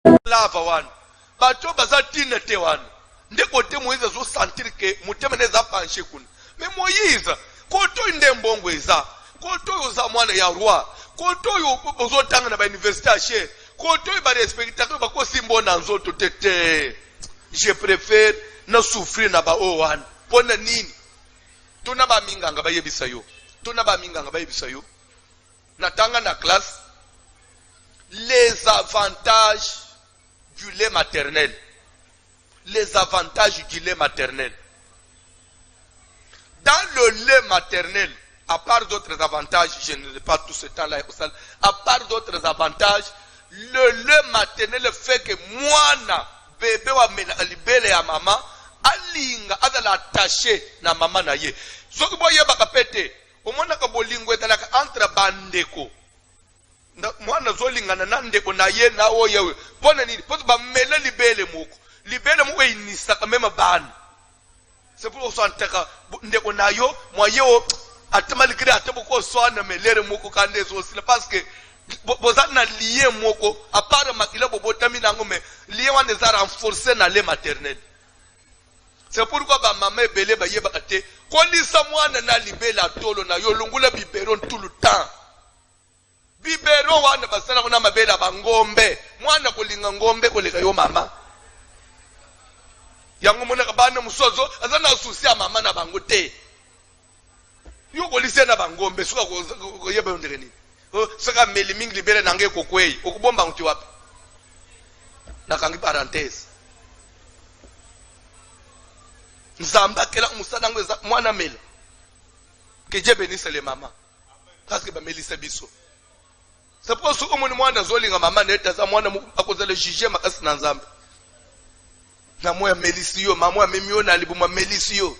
lava wana bato bazatina te wana ndeko te Moïse zo sentir que mutema neza panche kuna mais Moïse koto inde mbongo eza koto yo za mwana ya roi koto yo bozo tanga na ba université ache koto yo ba respectateur ba ko simbo na nzoto tete je préfère na souffrir na ba o wana pona nini tuna ba minganga ba yebisa yo natanga na classe les avantages du lait maternel. Les avantages du lait maternel. Dans le lait maternel, à part d'autres avantages, je ne l'ai pas tout ce temps-là, à part d'autres avantages, le lait maternel fait que moi, bébé wa libele ya maman, alinga adala attaché na maman na ye. Ce que boye baka pete, au moins ka bolingo etalaka entre bandeko. Mwana zolingana na ndeko na ye na oye pona nini poto ba mele libele moko inisaka même bana c'est pour ça ntaka ndeko na yo moyo atamalikire ateboko swana melere moko kande zo sila parce que boza na lié moko à part makila bobotami nango mais lié wana za renforcer na lait maternel. C'est pourquoi ba maman ebele ba yeba te kolisa mwana na libele atolo na yo lungula biberon tout le temps. Bibero wana basala kuna mabela bangombe mwana kulinga ngombe koleka yo mama yango mona kabana musozo azana asusia mama na bango te yo kolise na bangombe suka ko yebe ndekeni saka meli mingi libere nange kokwei okubomba nguti wapi na kangi parenthèse nzamba kela musana ngweza mwana mela que Dieu bénisse les mamans parce que ba melisa biso. C'est pour ça que mon mwana zolinga mama neta za mwana akoza le juger makasi na nzambe. Na moya melisio, mama memio na libuma melisio.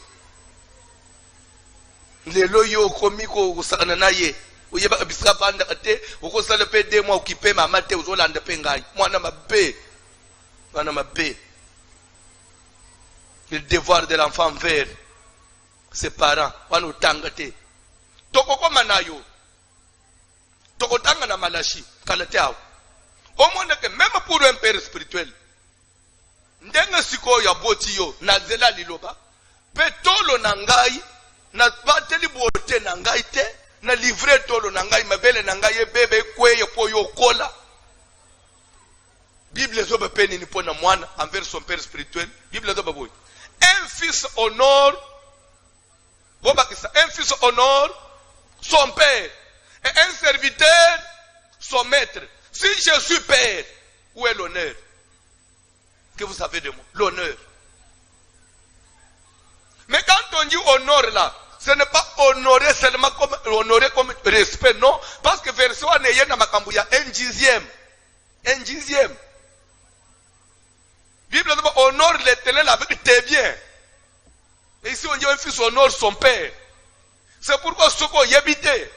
Lelo yo komiko kusana na ye. Uyeba bisika banda kate, ukosala pe 2 mois occupé mama te uzolanda pe ngai. Mwana mabe. Mwana mabe. Le devoir de l'enfant envers ses parents, wana utanga te. Tokoko manayo. Tokotanga na malashi kalate awo omona ke même pour un père spirituel ndenga siko ya boti yo na zela liloba petolo na ngai na bateli bote na ngai te na livrer tolo na ngai mabele na ngai bebe kweye po yo kola Bible zo bepeni ni pona mwana envers son père spirituel Bible zo baboy un fils honore un fils honore son père et un serviteur, son maître. Si je suis père, où est l'honneur que vous avez de moi? L'honneur. Mais quand on dit honneur là, ce n'est pas honorer seulement comme honorer comme respect, non. Parce que verset 1 n'est pas makambuya, 1/10. 1/10. Bible dit honore l'éternel avec tes biens. Et ici on dit un fils honore son père. C'est pourquoi ce qu'on y habite.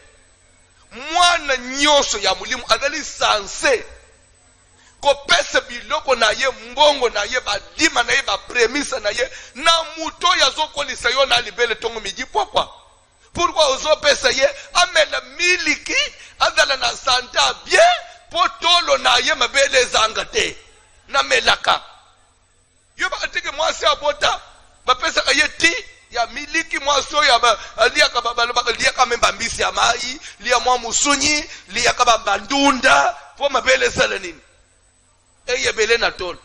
Mwana nyoso ya mulimu azali sanse kopesa biloko na ye mbongo na ye badima na ye ba premisa na ye na muto ya zokolisa yo na libele tongo midi pokwa pourquoi ozopesa ye amela miliki azala na santa bien potolo na ye mabele zanga te na melaka yo ba atike mwasi abota ba pesa ye ti ya miliki mwaso ya liya kababa liya kamemba mbisi ya mai liya mwa musunyi liya kababa ndunda po mabele sala nini eye bele na tolo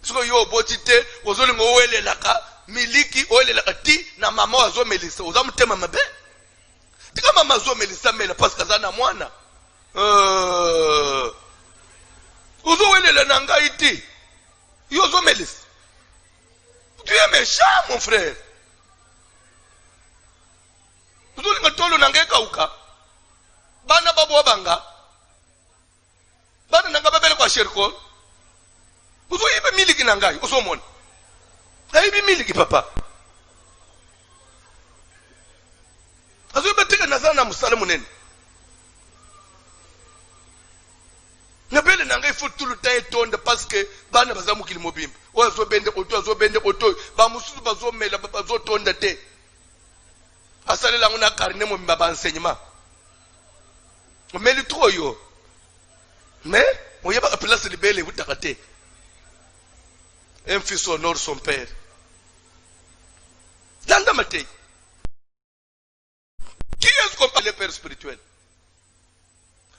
siko yo botite ozolingo welelaka miliki welelaka ti na mama wazo melisa ozamutema mabe tika mama zo melisa mela parce que zana mwana ozo welela na ngai ti yo zo melisa. Tu es méchant, mon frère. Vous avez dit que nange kauka. Bana babu banga. Bana nanga babele kwa sherko. Vous avez miliki nangai. Vous avez dit miliki papa. Vous avez dit que nazana musalamu nene. Nabele nanga il faut tout le temps étonner parce que bana bazamu kilimobimba. Ozo bende oto ba mususu bazo mela bazo tonda te asalela nguna karine mo mbaba enseignement meli trop yo mais On y a place de belle et vous t'arrêtez. Un fils honore son père. Dans la matin. Qui est-ce qu'on parle de père spirituel?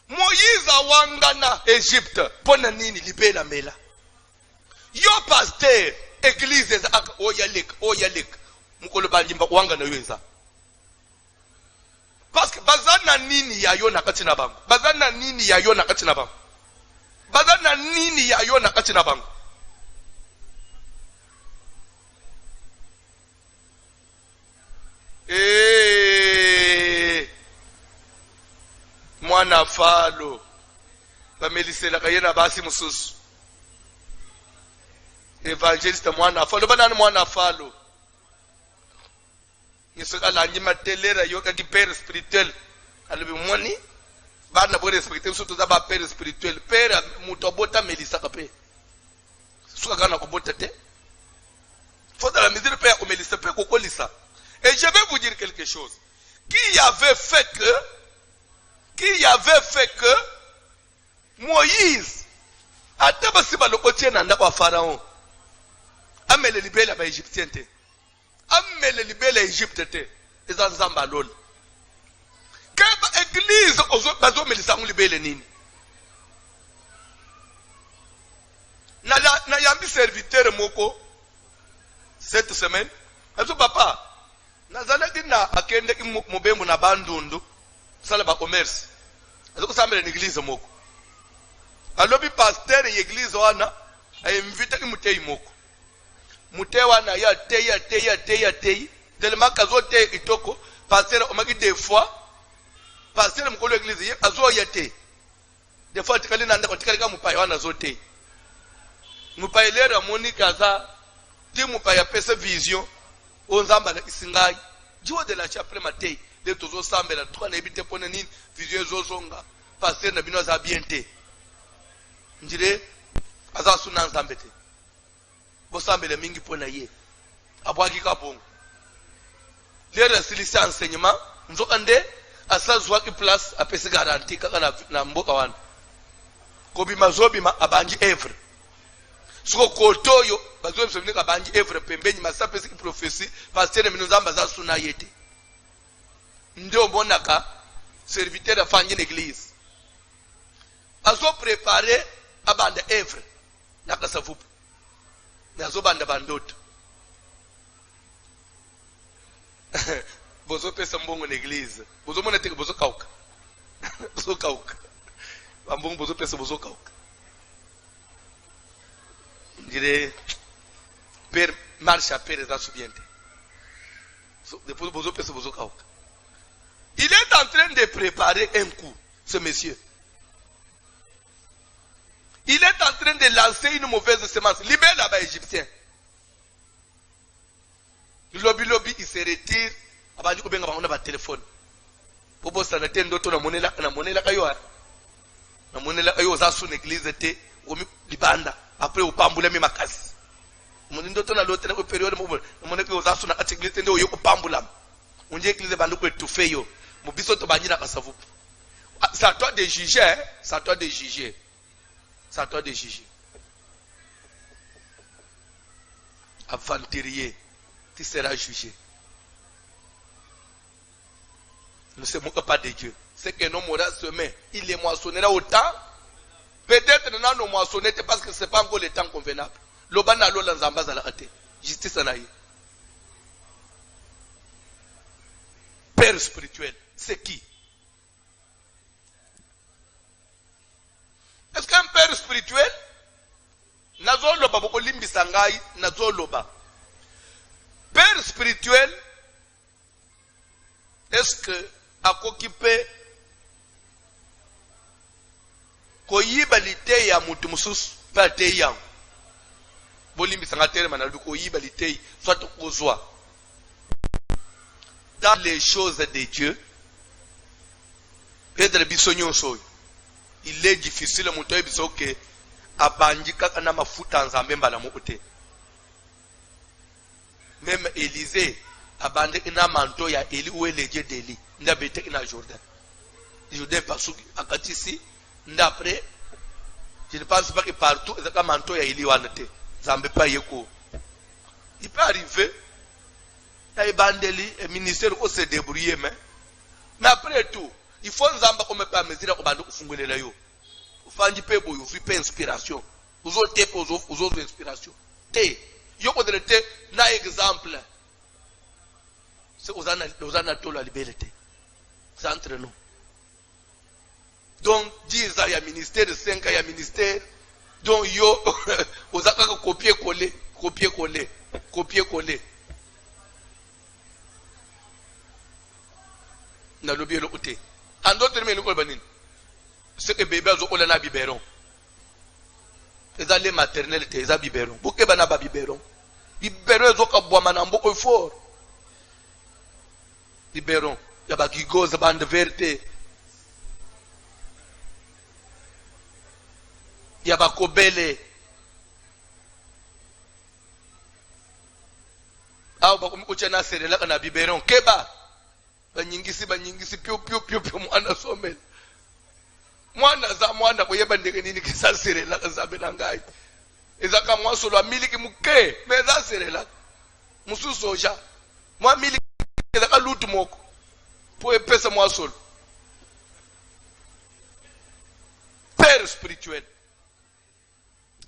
Moïse a wangana Égypte. Ponanini libela mela. Yo pasteur, église oyalek. Mukolo banjimba wangana yoza. Parce que bazana nini ya yo nakati na bango. Bazana nini ya yo nakati na bango. Bazana nini ya yo nakati na bango. Mwana falo bamelisela kayena basi mususu evangeliste mwana falo banani mwana falo ngisukala njima telera yo ka père spirituel alobi mwani bana bo respecter surtout za ba père spirituel père mutobota melisa kape suka kana kobota te faut la mesure père o melisa pe kokolisa. Et je vais vous dire quelque chose qui avait fait que Moïse atabasi balokotie na ndako ya Pharaon amele libela ba Égyptien te amele libela Égypte te eza nzamba lol ke ba église bazo melisa mu libele nini na yambi serviteur moko cette semaine azo papa nazalaki na akende ki mobembo na bandundu sala ba commerce azoko sambela na église moko alobi pasteur ya église wana ayimvita ki mutei moko mutei wana ya tei tellement kazo te itoko pasteur omaki des fois pasteur mukolo église azo ya te des fois tikali na ndako tikali ka mupai wana zo te mupai lera monika za ti mupai ya pesa vision onzamba na isingai jiwa de la chapelle matei de tozo sambela trois na ebite pona nini vision zozonga pasteur na bino za bien te njire aza suna nzambe te bo sambela mingi pona ye abwaki ka bongo lera silisi enseignement nzoka nde asa zwaki place apesi garantie kaka na mboka wana kobi mazobima abanji evre suko kotoyo bazo msomnika banji evre pembeni masapesi ki prophecy pasteur minuzamba za suna yete ndio monaka serviteur afanye l'église azo préparer abanda evre nakasavupu nazo banda bandoto bozo pesa mbongo l'église bozo mona teke bozo kauka bozo kauka bambongo bozo pesa bozo kauka dire père marche à père dans subiente depuis bozo pesa bozo kauka. Il est en train de préparer un coup ce monsieur. Il est en train de lancer une mauvaise semence. Libère là-bas égyptien. Lobby il se retire. Abandi ko benga bango na ba téléphone. Bobo sana tendo to na monela kayo. Na monela kayo za su église te omi libanda après opambula mi makasi. Monindo to na lote na période mo monela kayo za su na église ndio yo opambula. Unje église bandu ko étouffer yo. Mobiso to banyi na kasavu. C'est à toi de juger, hein? C'est à toi de juger. C'est à toi de juger. Aventurier, tu seras jugé. Ne se moque pas de Dieu. C'est qu'un homme aura semé, il les moissonnera autant. Peut-être non, nous moissonner parce que ce n'est pas encore le temps convenable. L'obana lola nzamba za la ate. Justice anaï. Père spirituel, c'est qui? Est-ce qu'un père spirituel nazo loba boko limbi sangai nazo loba père spirituel est-ce que akokipe koyiba lite ya mutu mususu pa te ya bolimbi sanga tere manalo koyiba lite soit kozwa dans les choses de Dieu Pedro bisonyo soy. Il est difficile mutu ebiso ke abanji kaka na mafuta nzambe mbala mokote. Même Élisée abande ina manto ya Eli ou eleje d'Eli nda bete ina Jordan. Jordan pasuki akatisi ndapre Je ne pense pas que partout, il peut arriver. Le ministère se débrouiller, mais après tout, il faut nous en comme pas mesure au bando fungule la yo. Faut un peu vous faire inspiration. Vous autres inspiration. Te, yo podre te na exemple. C'est aux anato la liberté. C'est entre nous. Donc 10 ans il y a ministère, 5 ans il y a ministère. Donc yo aux aka copier-coller. Na lobi le côté. En d'autres termes, le banin. C'est que bébé a un biberon. Les allées maternelles, ils ont biberon. Beaucoup de gens biberon. Biberon, ils ont boire maintenant beaucoup fort. Biberon. Il y a des gigos, des bandes vertes. Il y a des kobele. Ah, bah comme tu as serré là, on a biberon. Keba. Banyingisi pio mwana somel. Mwana za mwana kuyeba ndenge nini kisa serela kazabela ngai. Ezaka mwa solo amiliki muke, meza serela. Musu soja. Mwa miliki ezaka lutu moko. Po epesa mwa solo. Père spirituel.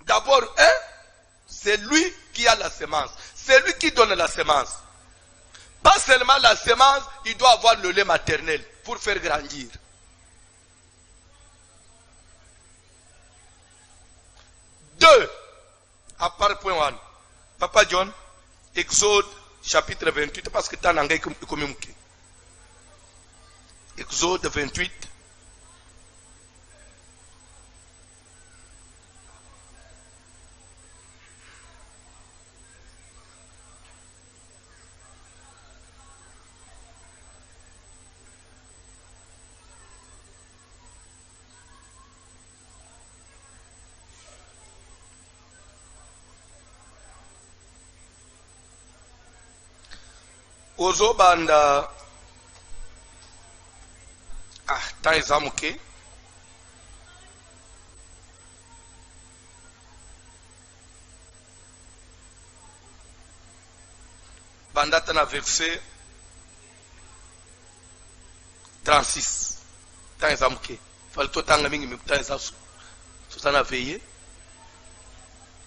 D'abord, c'est lui qui a la semence. C'est lui qui donne la semence. Pas seulement la semence, il doit avoir le lait maternel pour faire grandir. Deux, à part point 1. Papa John, Exode chapitre 28, parce que tu as un engagé comme Exode 28. Ozobanda temps ezamuke bandata na verset 36 temps ezamuke fali totanga mingi temps ezasu tozana veiller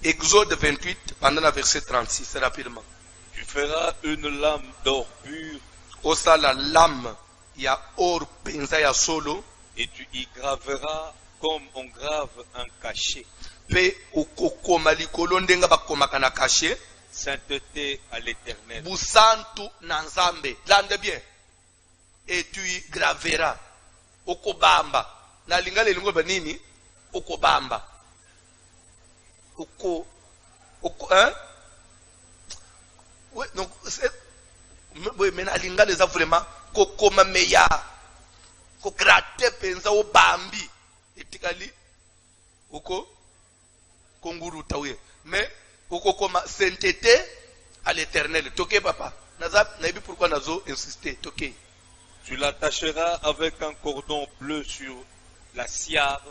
Exode 28 pendant la verset 36 rapidement. Tu feras une lame d'or pur. Osa la lame ya or penza ya solo. Et tu y graveras comme on grave un cachet. Pe okokoma likolo ndenga bakomaka na cachet. Sainteté à l'Éternel. Busantu na Nzambe. Lande bien. Et tu y graveras. Okobamba. Na lingale lingo banini? Okobamba. Hein? Oui, donc, oui, mais nalinga les a vraiment, kokoma meya, kokrate penza o bambi, etikali, oko, konguru taouye, mais, oko koma sainteté à l'Éternel, toke papa, nabi pourquoi nazo insister, toke. Tu l'attacheras avec un cordon bleu sur la tiare,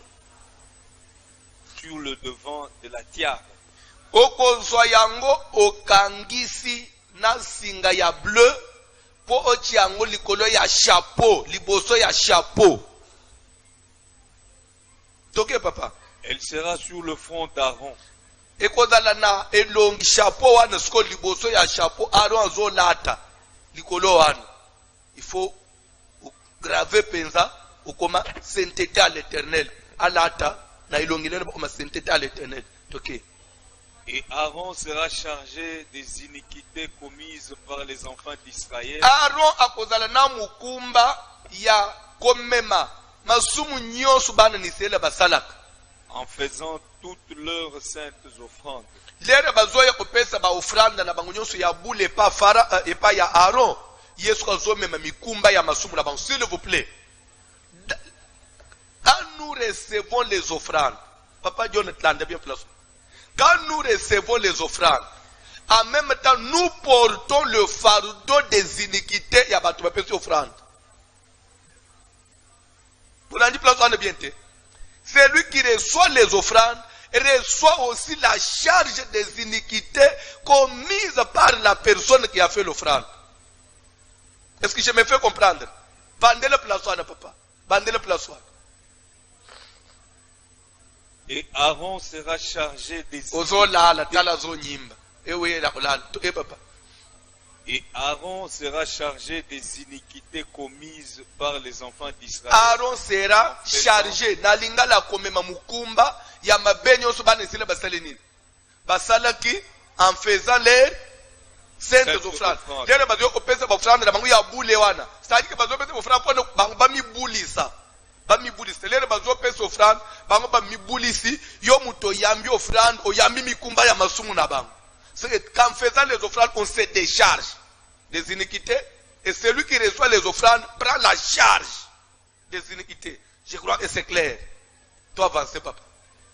sur le devant de la tiare. Oko zoyango okangisi na singa ya bleu po ochiango likolo ya chapeau, liboso ya chapeau. Toke papa. Elle sera sur le front d'Aaron. Ekozala na elongi chapeau wana sko liboso ya chapeau Aaron zo lata likolo wana. Il faut graver penza okoma sainteté à l'Éternel. Alata na elongi nene okoma sainteté à l'Éternel. Toke. Et Aaron sera chargé des iniquités commises par les enfants d'Israël. Aaron akozala na mukumba ya komema masumu nyoso bana nisela basalaka. En faisant toutes leurs saintes offrandes. Lere bazoya kopesa ba ofranda na bango nyoso ya bule pa fara epa ya Aaron. Yesu kozomema mikumba ya masumu na bango. S'il vous plaît. Quand nous recevons les offrandes, Papa John Tlande bien place. Quand nous recevons les offrandes, en même temps, nous portons le fardeau des iniquités. Il y a pas de offrandes. Pour l'année place, on est bien. celui qui reçoit les offrandes reçoit aussi la charge des iniquités commises par la personne qui a fait l'offrande. Est-ce que je me fais comprendre? Bandez le plaçoir, papa. Bandez le plaçoir. Et Aaron sera chargé des Et Aaron sera chargé des iniquités commises par les enfants d'Israël. Aaron sera chargé. Nalingala komema mukumba ya mabenyo so banesile basalenini. Basalaki en faisant les saintes offrandes. Lero bazo ko pesa offrande na bangu ya bule wana. C'est-à-dire que bazo pesa offrande pour bangu ba mibulisa. Ba mibulisa. Lero bazo pesa offrande bangu ba mibulisi yo muto yambi offrande o yambi mikumba ya masumu na bangu. C'est qu'en faisant les offrandes, on se décharge des iniquités. Et celui qui reçoit les offrandes prend la charge des iniquités. Je crois que c'est clair. Toi, avancez, papa.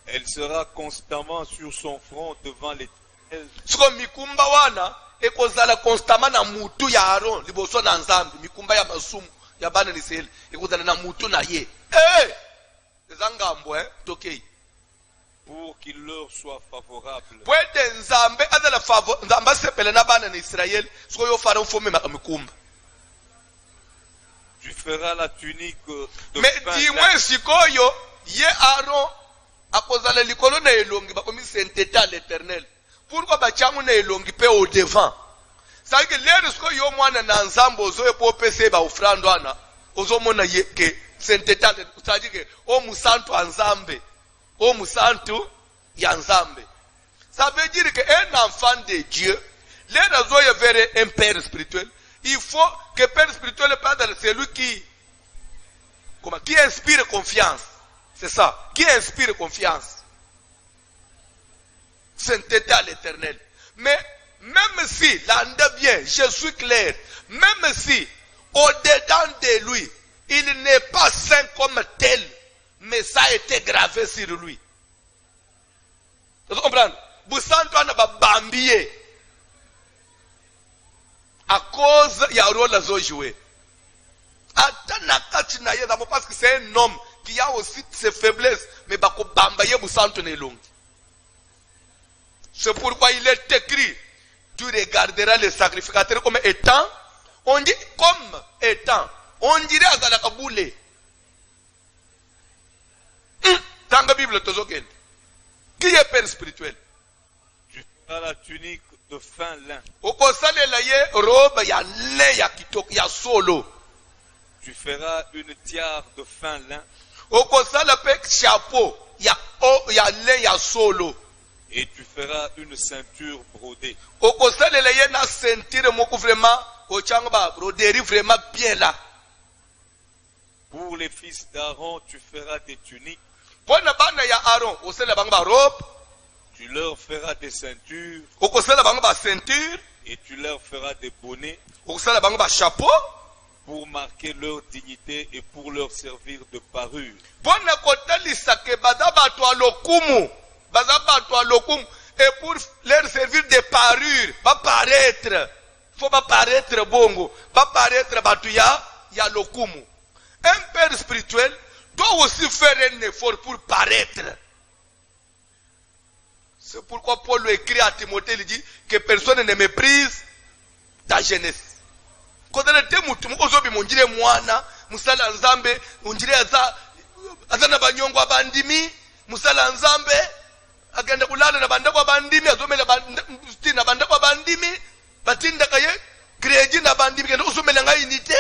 Elle sera constamment sur son front devant l'Éternel. Siko mikumba wana, ekozala constamment na mutu ya Aaron, liboso na nzambi, mikumba ya masumu, ya bana Israël, ekozala na mutu na ye. Eh! Ezangambo, tokei. Pour qu'il leur soit favorable. Tu feras la tunique de mais dis-moi sikoyo ye Aaron akozala likolo na elongi bakomi sainteté à l'Éternel. Pourquoi bachangu na elongi pe au devant? Ça que l'air sikoyo yo mwana na nzambo ozo po pese ba offrande wana ozo mona ye ke sainteté, c'est-à-dire que o musantu anzambe. Homme santo yanzambe. Ça veut dire qu'un enfant de Dieu, les raisons vers un père spirituel, il faut que père spirituel parle celui qui inspire confiance. C'est ça, qui inspire confiance. Sainteté à l'Éternel. Mais même si, l'endroit bien, je suis clair, même si au-dedans de lui, il n'est pas saint comme tel, mais ça a été gravé sur lui. Vous comprenez? Busanto ana babambie à cause il y a un rôle à jouer. Parce que c'est un homme qui a aussi ses faiblesses, mais bako bambaye busanto ne longi. C'est pourquoi il est écrit, tu regarderas les sacrificateurs comme étant, on dit comme étant, on dirait à Zalakaboulé. Dans la Bible, qui est père spirituel? Tu feras la tunique de fin lin. Tu feras une tiare de fin lin. Et tu feras une ceinture brodée. Pour les fils d'Aaron, tu feras des tuniques. Tu leur feras des ceintures. Et tu leur feras des bonnets. Pour marquer leur dignité et pour leur servir de parure. Et pour leur servir de parure. Va paraître. Faut pas paraître bongo. Va paraître batuya ya lokumu. Un père spirituel doit aussi faire un effort pour paraître. C'est pourquoi Paul écrit à Timothée, il dit que personne ne méprise ta jeunesse. Quand on était mutumu ozobi monjire mwana, musala nzambe, monjire azana banyongo abandimi, musala nzambe, agenda kulala na bandako abandimi, azomela bandimi na bandako abandimi, batinda kaye, kreji na bandimi, kenda usomela ngai unité.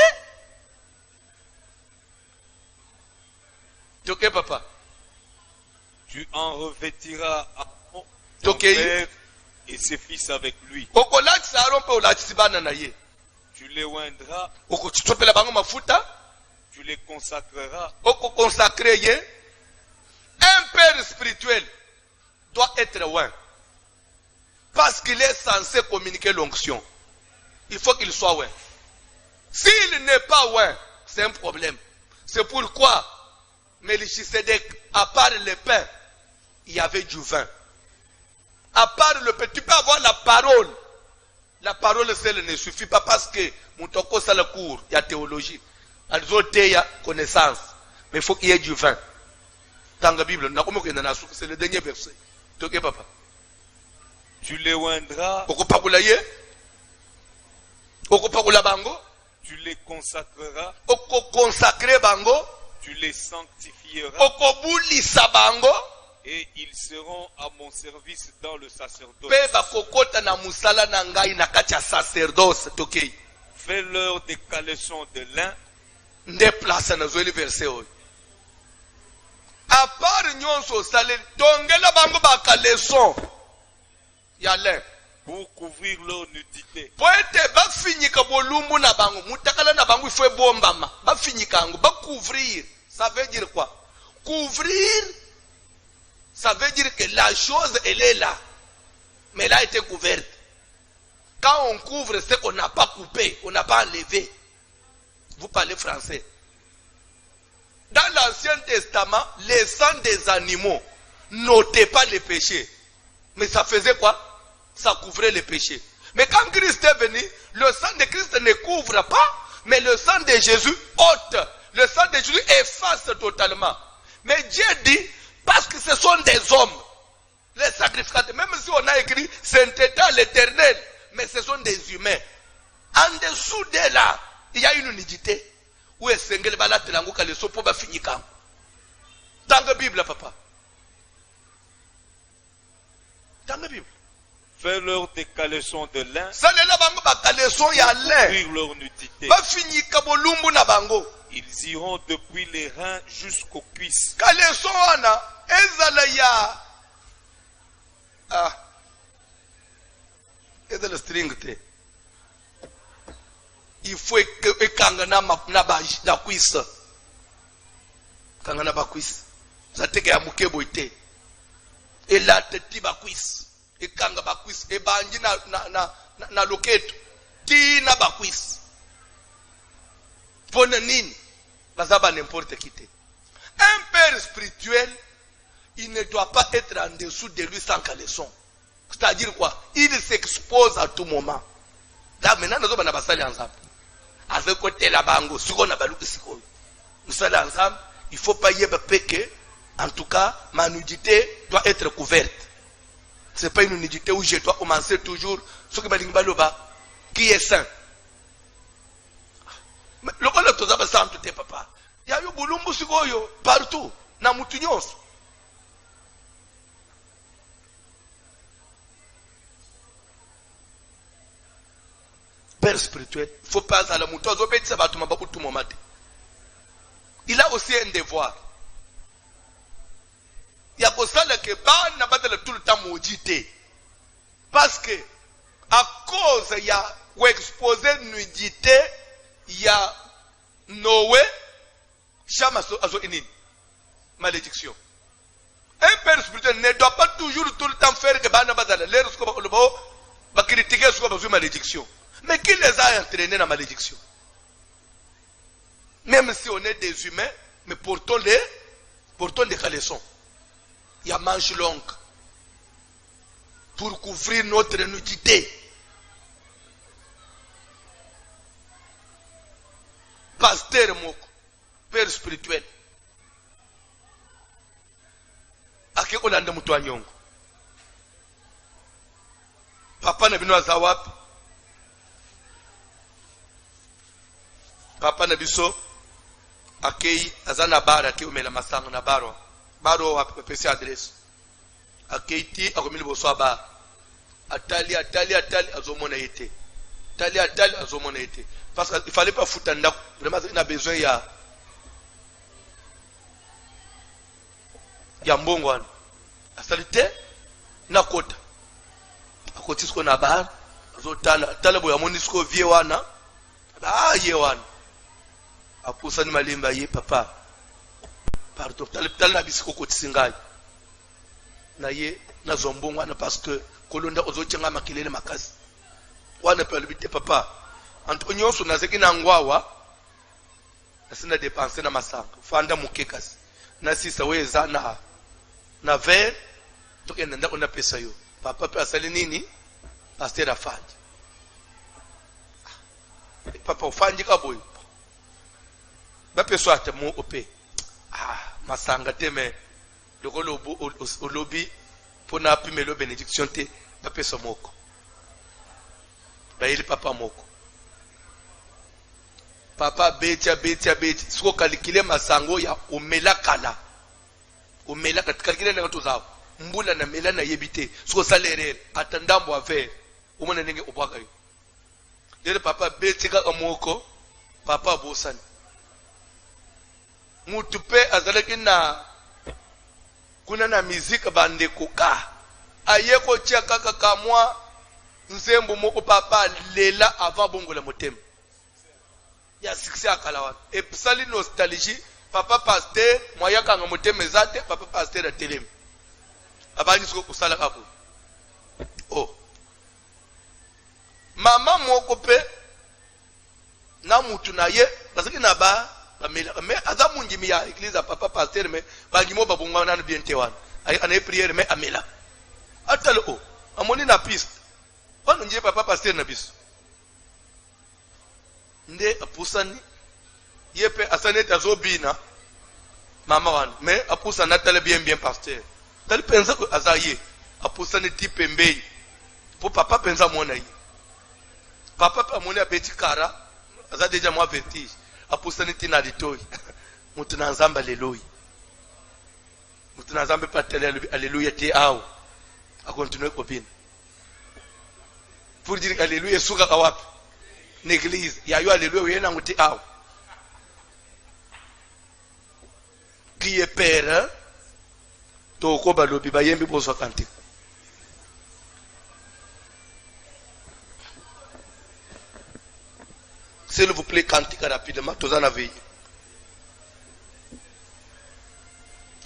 Ok, papa. Tu en revêtiras Aaron, ton okay, père et ses fils avec lui. Tu les oindras. Tu les consacreras. Un père spirituel doit être oint. Parce qu'il est censé communiquer l'onction. Il faut qu'il soit oint. S'il n'est pas oint, c'est un problème. C'est pourquoi Melchisedec, à part le pain, il y avait du vin. À part le pain, tu peux avoir la parole. La parole seule ne suffit pas parce que mon toko ça le cours, il y a théologie. Il y a connaissance. Mais il faut qu'il y ait du vin. Tanga Bible, c'est le dernier verset. Ok, papa. Tu les oindras. Okopakula ye. Okopakula bango. Tu les consacreras. Okokonsacre bango. Tu les sanctifieras. Okobulisa bango. Et ils seront à mon service dans le sacerdoce. Pe bakokota na musala na ngai na kati ya sacerdoce. Ok. Fais-leur des caleçons de lin. Nde place na zoeli verset oyo. À part nyonso salé tongela bango ba caleçon. Ya lin. Pour couvrir leur nudité. Po ete bafinyika bolumbu na bango. Mutakala na bango ifo bombama. Bafinyika ngo ba couvrir. Ça veut dire quoi? Couvrir, ça veut dire que la chose elle est là. Mais elle a été couverte. Quand on couvre, c'est qu'on n'a pas coupé, on n'a pas enlevé. Vous parlez français. Dans l'Ancien Testament, les sangs des animaux n'ôtaient pas les péchés. Mais ça faisait quoi? Ça couvrait les péchés. Mais quand Christ est venu, le sang de Christ ne couvre pas, mais le sang de Jésus ôte. Le sang de Jésus efface totalement. Mais Dieu dit, parce que ce sont des hommes, les sacrificateurs, même si on a écrit sainteté à l'Éternel, mais ce sont des humains. En dessous de là, il y a une nudité. Où est-ce que le balade de l'angouka le sopo va finir quand? Dans la Bible, papa. Dans la Bible. Fais-leur des caleçons de lin. Ça, les là, bango, ba caleçon ya lin. Couvrir leur nudité. Va finir kabolumbu na bango. Ils iront depuis les reins jusqu'aux cuisses. Caleçon wana, ezala ya. Ah. Ezala string te. Il faut ekanga na cuisse. Kanga na ba cuisse. Ça te ya mukebo ite. Et là te ti ba cuisse. Ekanga ba cuisse e banji na loketo. Ti na ba cuisse. Pona nini? Bazaba n'importe qui te. Un père spirituel, il ne doit pas être en dessous de lui sans caleçon. C'est-à-dire quoi? Il s'expose à tout moment. Là maintenant nous sommes basali ensemble. À ce côté là bango, siko na baluki siko. Nous sommes ensemble, il faut pas y péché. En tout cas, ma nudité doit être couverte. C'est pas une nudité où je dois commencer toujours ce que balingi baloba qui est saint. Le rôle de tous ça tout papa. Il y a eu bulumbu sikoyo partout na mutu nyonso. Père spirituel, il faut pas à la mutu azobeti ça batuma ba tout moment. Il a aussi un devoir. Il y a pour ça que bana badala tout le temps maudité. Parce que à cause il y a exposé nudité. Il y a Noé, Chama azo inine, malédiction. Un père spirituel ne doit pas toujours tout le temps faire que bana bazala l'air ce qu'on va critiquer ce qu'on va malédiction. Mais qui les a entraînés dans la malédiction? Même si on est des humains, mais portons des caleçons. Il y a manches longues pour couvrir notre nudité. Pasteur moko, père spirituel. Ake olanda mutu anyongo. Papa na bino aza wapi? Papa na biso akei aza na bara akei omela masanga na baro. Baro wapi pesi adresse. Akei ti akomili boso ba. Atali azomona yete. Atali azomona yete. Parce qu'il ne fallait pas foutre un ndaku. Vraiment, il a besoin de mbongo wana. Asalite na kota. Akoti sko na bar. Tala boya moni sko vie wana. Ba ye wana. Akusa ni malimba ye papa. Pardon. Tala na bisiko koti singai. Na ye na zombongo wana parce que kolonda ozochenga makilele makasi. Wana pe alibite papa. Antonio so nazeki na ngwawa asina dépenser na masanga fanda mukekasi na sisa weza na ver tokenda ndako na pesa yo papa pe asali nini pasteur afanje papa ufanje ka boy ba peso ate mo ope masanga teme le rôle au lobby pour n'a plus me bénédiction te papa somoko ba il papa moko papa betia siko kalikile masango ya omela kala omela kalikile na tozao mbula na mela na yebite siko salerere atandambo affaire omona ndenge obwaka yo le papa betika amoko papa bosani mutu pe azalaki na kuna na mizika bande koka ayeko tia kaka kamwa nzembo moko papa lela avant bongo la motema ya succès akala wana epsali nostalgie papa pasteur moyaka nga motema ezate papa pasteur atelemi abani siko kusala kako oh mama moko pe na mutu na ye bazaki na ba bamela mais aza mungi ya église papa pasteur mais bangimo babonga na bien te wana ana prière mais amela atalo o amoni na piste wana nje papa pasteur na biso nde apusani yepe asane tazobina mama wana mais apusana tale bien pasteur tali pensa ko azaye apusani tipembei po papa pensa mona yi papa amoni abeti kara aza deja moi vertige apusani tina litoi mutu na nzamba leloi mutu na nzamba patele alléluia te au a continuer kopine pour dire alléluia suka kawapi l'église ya yo alléluia yena nguti au prier père to ko balobi bayembi bozo kanti s'il vous plaît cantique rapidement tous en avez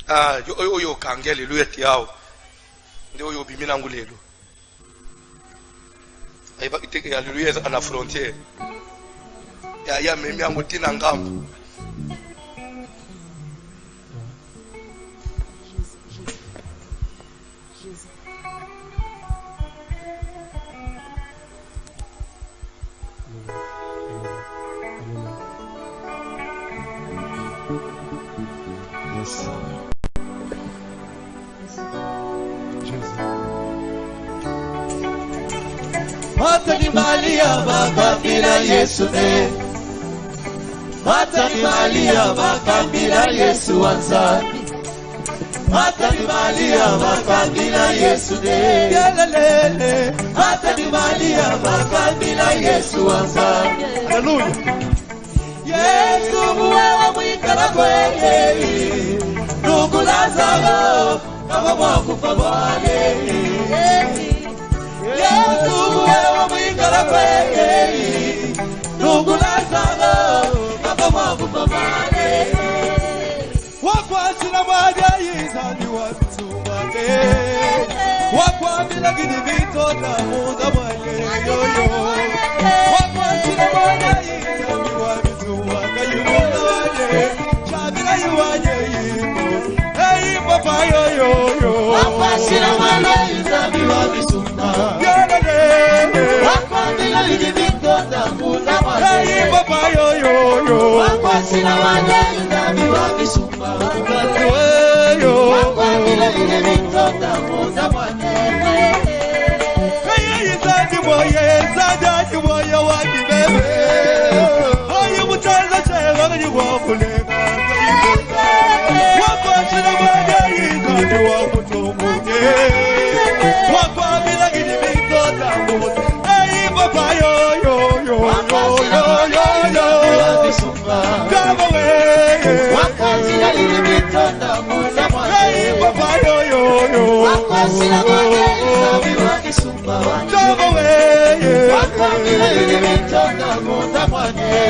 ah yo kange alléluia ti au ndio yo bimina ngulelo aiba iteke alléluia à la frontière ya memi anguti na ngambo Matani Malia makambila Yesu ne Matani Malia makambila Yesu wanzani Matani Malia makambila Yesu ne Matani Malia makambila Yesu wanzani Hallelujah Yesu mwewa mwikala kwele Nungu Lazaro kama mwakufa mwale Yesu wewe mwingala kweli Nungu Lazaro kama mwakufa mwale Wakwasila mwaja yizani wabitumane Wakwambila gini vitota muza mwale yoyo Wakwasila mwaja yizani wabitumane Yumuza wale Shabila yuwaje yimo Hey papa yoyo Wakwasila mwaja yizani wabitumane Wakwambila gini vitota muza mwale Hey papa yoyo Wakwasila mwaja yizani wabitumane Wakwambila gini vitota muza mwale Hey yizani mwaye Zadaki mwaye wakibebe Oye mutaza chega ni wakulega Wakwasila mwaja yizani wakutumune Wakwambila gini vitota muza Hey papa yoyo Kama we Wakwasila gini vitota muza mwale Hey papa yoyo Wakwasila mwaja yizani wakisumba Kama we Wakwambila gini vitota muza mwale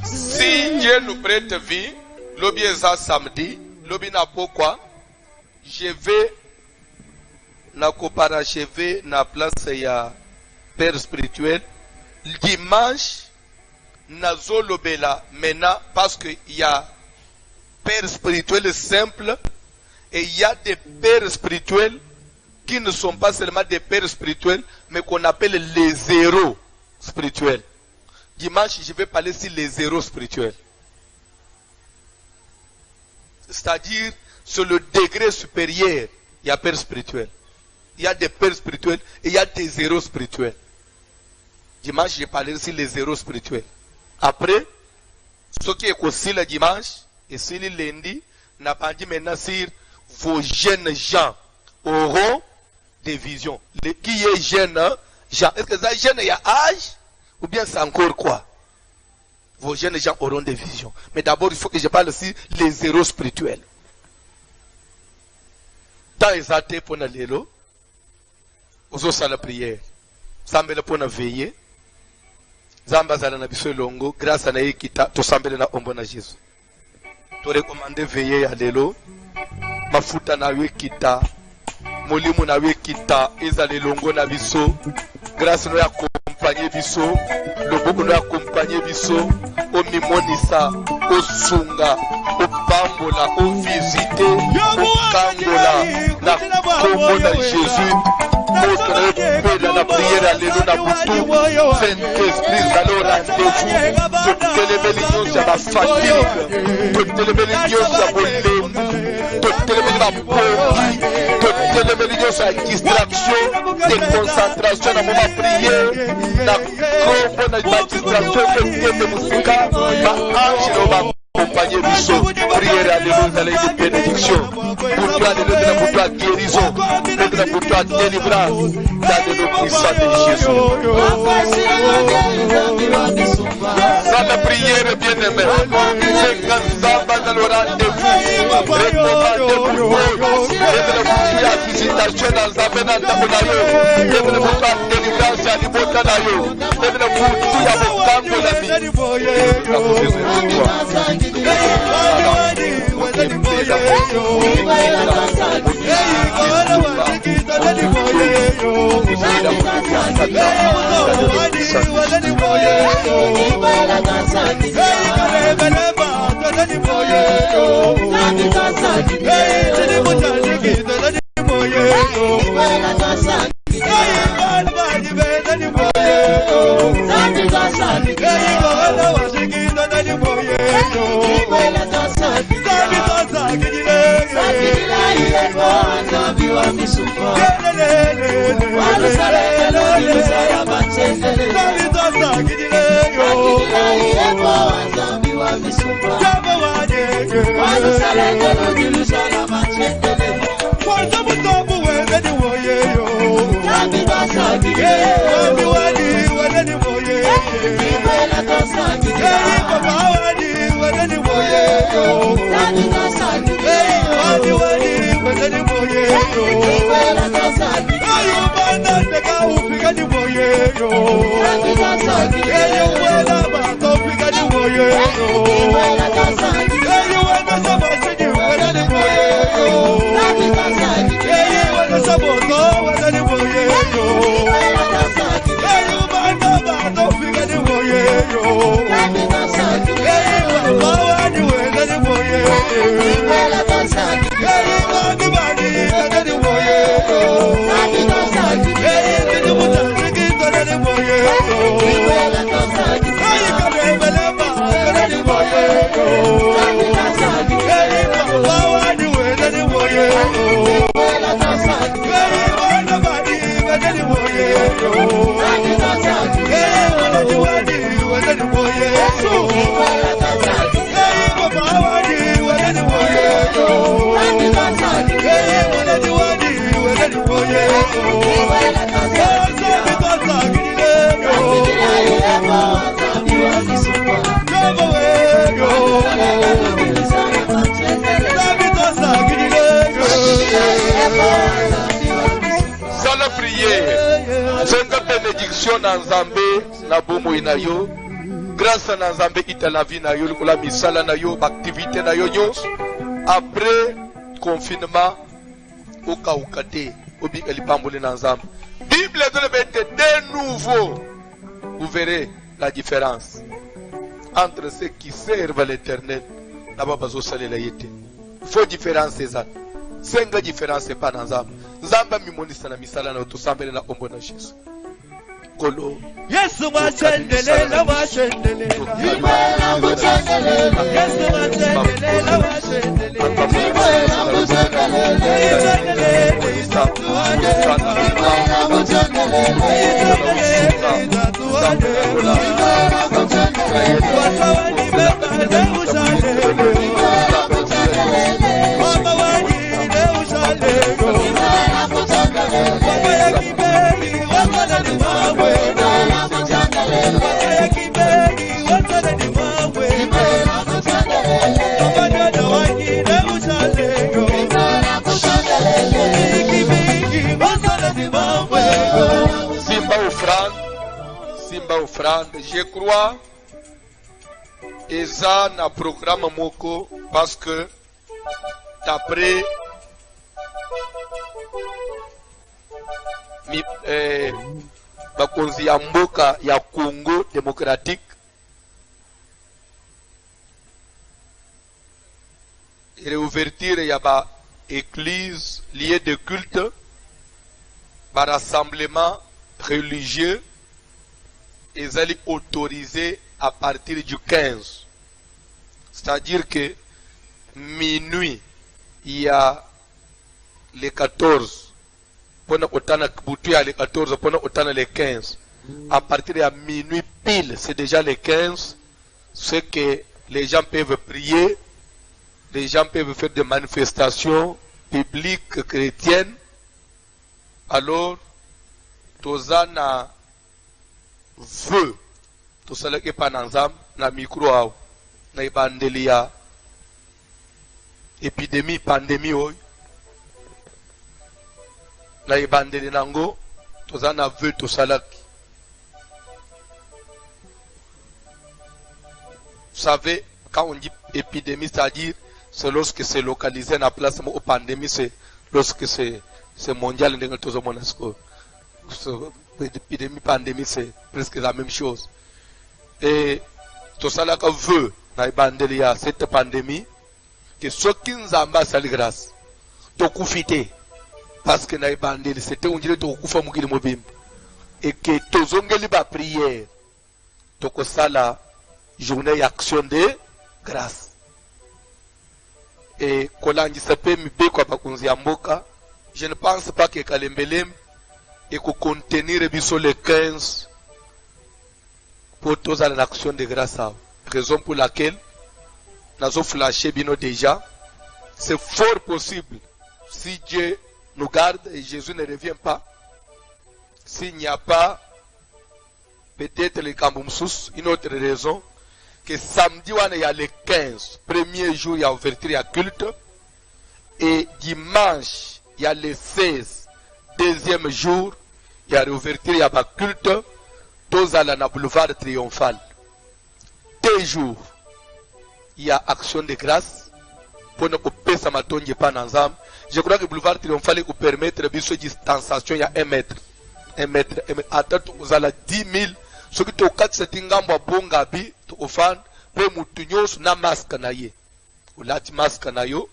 si Dieu nous prête vie lobi eza samedi lobi na pokwa je vais na koparachever na place ya père spirituel dimanche nazolobela maintenant parce que il y a père spirituel simple et il y a des pères spirituels qui ne sont pas seulement des pères spirituels mais qu'on appelle les zéros spirituels. Dimanche, je vais parler sur les zéros spirituels. C'est-à-dire, sur le degré supérieur, il y a père spirituel. Il y a des pères spirituels et il y a des zéros spirituels. Dimanche, j'ai parlé sur les zéros spirituels. Après, ce qui est aussi le dimanche, et sur le lundi, on a pas dit maintenant sur vos jeunes gens auront des visions. Qui est jeune gens? Est-ce que ça jeune il y a âge? Ou bien c'est encore quoi? Vos jeunes gens auront des visions. Mais d'abord, il faut que je parle aussi les zéros spirituels. Dans les athées pour la lélo, aux autres à la prière, Sambele pour la veiller, Zamba zala na biso longo, grâce à naïe kita, to Sambele na ombo na Jésus. To recommandé veiller à lélo, mafuta na we kita, molimu na we kita, ezale longo na biso, grâce à accompagner biso, loboko na accompagner biso, o mimonisa, o sunga, o pambola, o visiter, o kangola, na kombo na Jésus, notre Père la prière à l'élo na boutou, Saint-Esprit, allons rendez-vous, toutes les bénédictions à ma famille, toutes les bénédictions à mon lème, toutes les bénédictions à toutes les bénédictions à distraction, déconcentration à mon prière, na kombo na distraction, de musica, ma ange va accompagner biso, prière à l'élo dans les bénédictions, pour toi, l'élo pour toi, guérison, pour toi, délivrance, dans le nom puissant de Jésus. Dans la prière bien-aimée, c'est quand ça va dans le rendez-vous, recommandez pour vous, et la visitation dans la Benayo, et la délivrance à l'Ibotanayo, et la boutique à vos camps de la vie. Grâce à Nzambe ita la vie na yo, la misala na yo, activité na yo nyos. Après confinement, au kaukate, au bi elipambole na Nzambe. Bible de nouveau. Vous verrez la différence entre ceux qui servent l'Éternel. Là-bas, bazo sale la yete. Faut différencer ça. C'est une différence pas dans Nzambe. Nzambe mimonisa na misala na to sambele na ombo na Jésus. Kolo. Yesu machendelela machendelela. Yesu machendelela machendelela. Simba offrande, je crois, et ça na programme moko parce que d'après bakonzi ya mboka ya Congo démocratique réouverture ya ba église liée de culte ba rassemblement religieux ils allaient autoriser à partir du 15. C'est-à-dire que minuit, il y a les 14. Pendant autant boutu à les 14, pendant autant les 15. À partir de minuit pile, c'est déjà les 15. C'est que les gens peuvent prier, les gens peuvent faire des manifestations publiques chrétiennes. Alors, Tozana veut tout cela qui est pas na micro na ibandeli ya épidémie pandémie oy na ibandeli nango tozana veut tout cela. Vous savez, quand on dit épidémie, c'est-à-dire c'est lorsque c'est localisé na place ou pandémie, c'est lorsque c'est mondial dans tout le monde. L'épidémie, pandémie, c'est presque la même chose. Et tout ça là qu'on veut dans cette pandémie, que ceux qui nous ont fait grâce, to kufite, parce que dans pandémie, c'était on dirait to kufa mugili mobim, et que tous ongeli ba prière, to ko sala journée d'action de grâce. Et kolangi sape mibe kwa bakunzi ya mboka, je ne pense pas que Kalembelem et qu'on contenir le 15 pour tous à l'action de grâce. Raison pour laquelle nous avons flashé bino déjà. C'est fort possible, si Dieu nous garde et Jésus ne revient pas, s'il n'y a pas peut-être les Kamboumsous, une autre raison, que samedi il y a le 15, premier jour il y a ouverture à culte, et dimanche il y a le 16, deuxième jour, il y a réouverture, il y a un culte, tous à la boulevard triomphal. 2 jours, il y a action de grâce, pour ne pas se mettre pas ensemble. Je crois que le boulevard triomphal vous permettre de distanciation, il y a 1 mètre. 1 mètre, 1 mètre. Attends, vous avez 10 000, ce qui est au 4 septembre, bon gabi, tu offres, puis moutonnios, na masque na ye. Ou la masque na yo.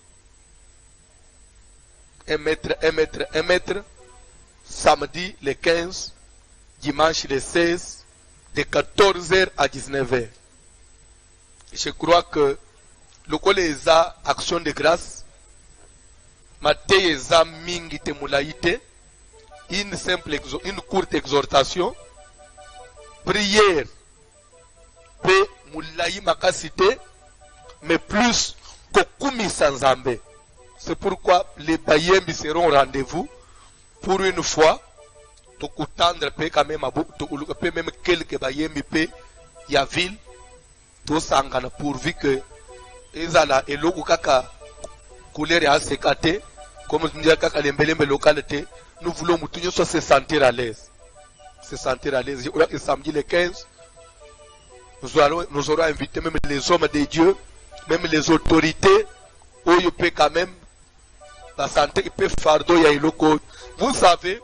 1 mètre, 1 mètre, 1 mètre. Samedi le 15, dimanche le 16, de 14h à 19h. Je crois que le collège a action de grâce, Mathéza mingi te moulaïte, une courte exhortation, prière, pe moulaï makasite, mais plus kokumi sans ambe. C'est pourquoi les bayembi seront au rendez-vous. Pour une fois, tu attendre quand même même quelques bayembi pe ya ville, tout sangana pourvu que ezala eloko kaka couleur ya sekate, comme tu dis kaka lembelembe localité, nous voulons mutunyo soit se sentir à l'aise. Se sentir à l'aise. Et samedi le 15, nous aurons invité même les hommes de Dieu, même les autorités, où il peut quand même la santé, il peut fardeau ya eloko. Vous savez,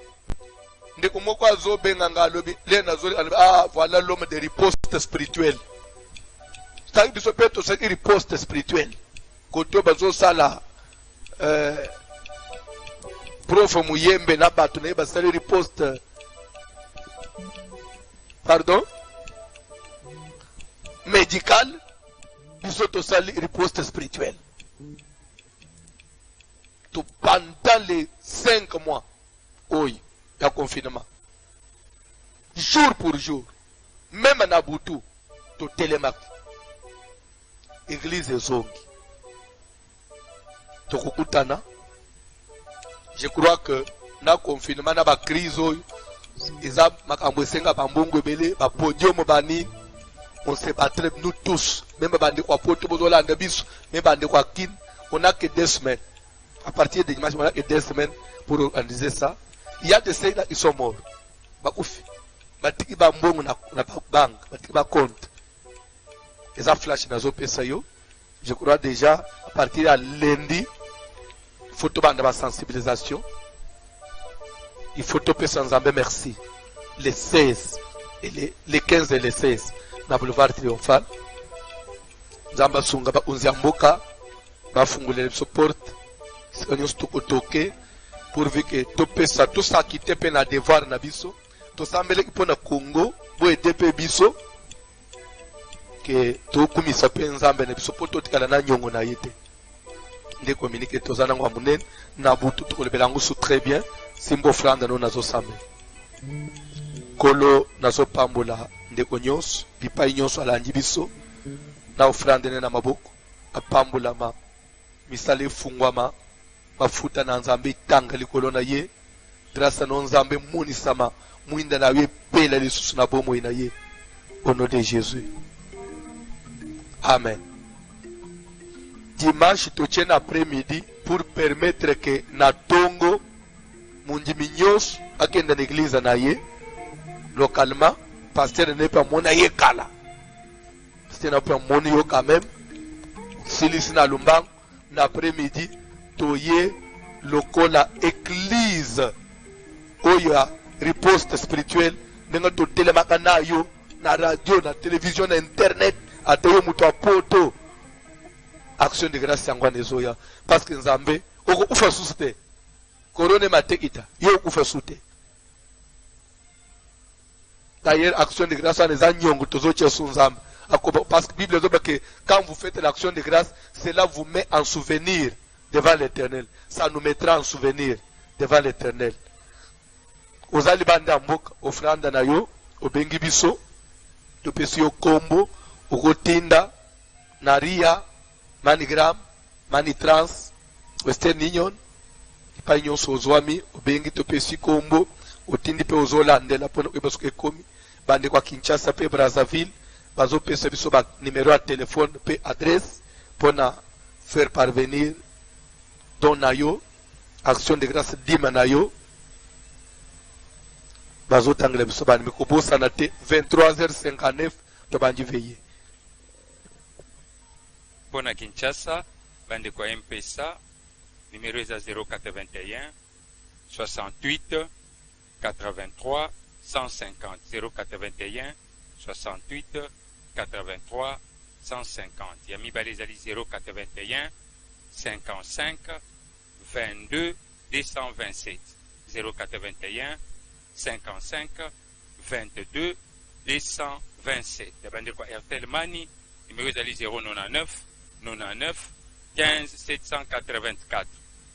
voilà l'homme de riposte spirituelle. C'est une riposte spirituelle. Côté bazo sala, prof Mouyembe na batu na ba sala riposte. Pardon? Médicale, ils sont aussi riposte spirituelle. pendant les 5 mois, oui, il y a confinement. Jour pour jour, même à Nabutu, to télémarque. Église Zongi. Tokukutana. Je crois que na confinement na ba crise eza makambo esenga bambongo ebele ba podium bani on se battre nous tous même bande kwa poto bozola ndabiso même bande kwa kin on a que 2 semaines à partir de dimanche on a que 2 semaines pour organiser ça. Il y a des gens qui sont morts ba kufi batiki ba mbongo na banque batiki ba compte eza flash nazo pesa yo. Je crois déjà à partir de lundi il faut tout la sensibilisation. Il faut topper sans Nzambe merci. Les 16 et les 15 et les 16 na boulevard triomphal. Nzamba sunga ba unziamboka ba fungulele so porte. Sikanyo stokotoke pourvu que topper ça tout ça qui te peine à devoir na biso. To sambele ki na Congo bo etepe biso que to kumisa pe Nzambe na biso poto tikala na nyongo na yete. De communiquer tozana ngwa munene na butu tukolebela ngusu très bien simbo franda no nazo sambe kolo nazo pambola ndeko nyonso bipai nyonso alangi biso na ofrande ne na maboko apambola ma misale fungwama mafuta na Nzambe tanga likolo na ye grâce na Nzambe munisama muinda na ye pela lisusu na bomo ina ye au nom de Jésus. Amen. Dimanche totienne après-midi pour permettre que na tongo mundimi nyos akenda l'église na ye localement pasteur n'est pas mon ye kala pasteur n'a pas mon yo quand même silisi na lumbang na après-midi toye lokola église oya riposte spirituelle nenga to telemaka na yo na radio na télévision na internet atayo muto apoto action de grâce yango nezoya parce que Nzambe oko ufa susute korone matekita yo kufa sute d'ailleurs action de grâce neza nyongo tozoche su Nzambe parce que Bible dit que quand vous faites l'action de grâce cela vous met en souvenir devant l'Éternel, ça nous mettra en souvenir devant l'Éternel. Ozali banda mboka ofranda na yo obengi biso topesi yo kombo okotinda na Ria Manigram, Manitrans, Western Union, pa nyonso ozwami, obengi topesi kombo, otindi pe ozolandela pona kwebaso kekomi, bande kwa Kinshasa pe Brazzaville, bazo pesa biso ba numéro de téléphone pe adresse pona faire parvenir don na yo, action de grâce dima na yo, bazo tangele biso bande mikobosa na te 23h59 to bandi veiller. Pona Kinshasa, bande kwa M-Pesa, numéro est à 081 68 83 150. 081 68 83 150. Yami Balezali 081 55 22 227. 081 55 22 227. Bande kwa Airtel Money, numéro est à 099 99 15 784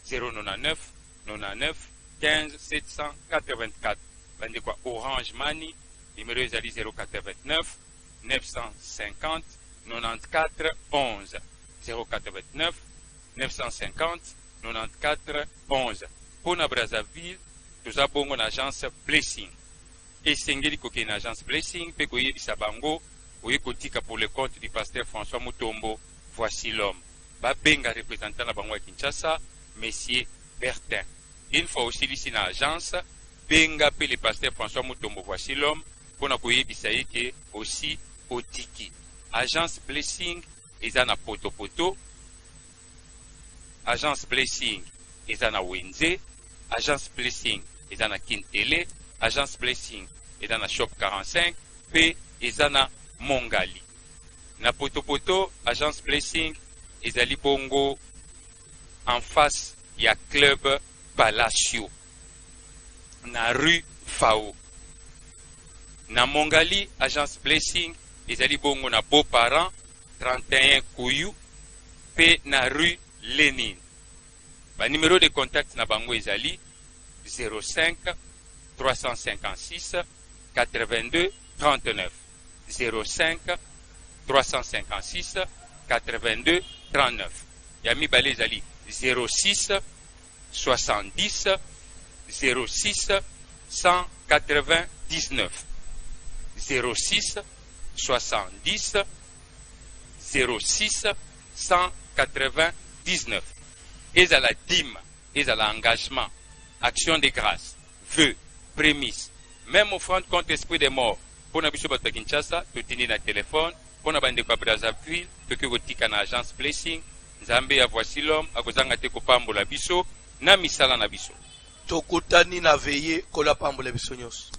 099 99 15 784. Bande kwa Orange Money, numéro est à 089 950 94 11 089 950 94 11. Pour na Brazzaville, nous avons une agence Blessing. Et Sengeli koke une agence Blessing, pe koye bisabango, oye kotika pour le compte du pasteur François Mutombo. Voici l'homme. Babenga représentant la bango à Kinshasa, Monsieur Bertin. Une fois aussi ici dans l'agence, Benga pe le pasteur François Mutombo. Voici l'homme. Pour na koye bisaïke aussi Otiki. Agence Blessing, ezana poto poto. Agence Blessing, ezana Wenze. Agence Blessing, ezana Kintele. Agence Blessing, ezana Shop 45. Pe ezana Mongali. Na poto poto, Agence Blessing, ezali bongo en face ya Club Palacio. Na rue Fao. Na Mongali, Agence Blessing, ezali bongo na Beaux-Parents, 31 Kouyou, pe na rue Lénine. Ba numéro de contact na bango ezali 05 356 82 39. 05 356 82 39. Ya mibale ezali 06 70 06 199. 06 70 06 199. Ezala dîme, ezala engagement, action de grâce, vœux, prémices, même offrande contre esprit des morts. Pour na biso bato ya Kinshasa, totindi na téléphone, pour na bandeko ya Brazzaville, toke kotika na agence Blessing, Nzambe ya Voici l'homme, akozanga te kopambola biso, na misala na biso. Tokutani na veye kola pambola biso nyonso.